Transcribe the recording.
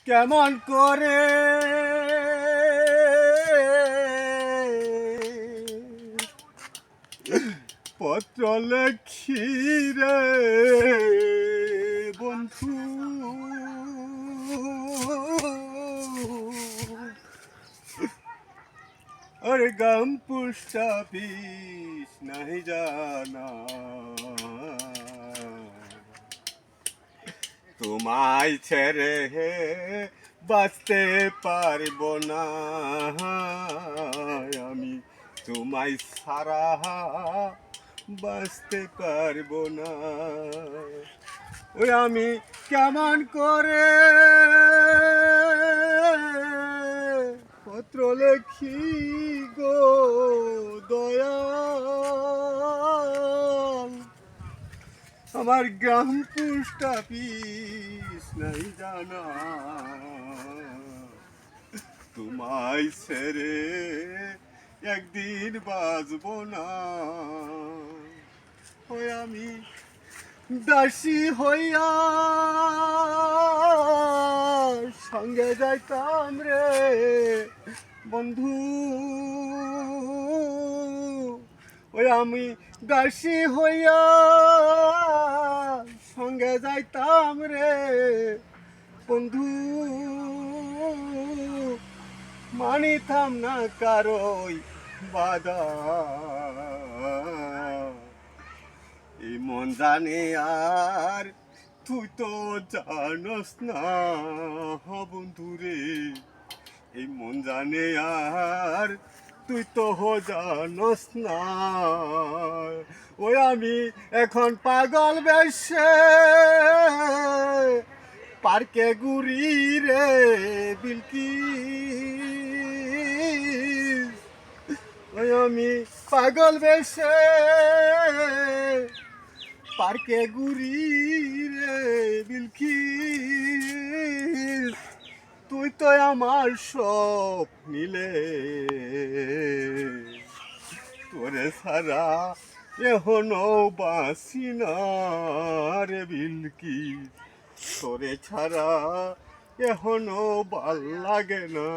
কেমন করে পত্র লেখি রে বন্ধু, আরে গাম পুষ্টা বিষ নাই জানা, তোমায় ছেড়ে বাঁচতে পারব না আমি, তোমায় ছাড়া বাঁচতে পারব না। ওই আমি কেমন করে পত্র লেখি গো দয়াল, আমার গ্রাম পুষ্টা পিস নাই জানা, তোমায় ছেড়ে একদিন বাঁচব না। ওই আমি দাসী হইয়া সঙ্গে যাইতাম রে বন্ধু, ওই আমি দাসী হইয়া সঙ্গে যাইতাম রে বন্ধু, মানিতাম না কারোই বাধা, এই মন জানে আর তুই তো জানস না বন্ধু রে, এই মন জানে আর তুই তো জানস না। ওই আমি এখন পাগল বেশে পার্কে ঘুরি রে বিলকি, ওই আমি পাগল বেশে পার্কে ঘুরি রে বিলকি, তুই তো আমার সব নিলে, তোরে সারা এখনো বাঁচি না রে বিলকি, তোরে ছাড়া এখনো ভাল লাগে না।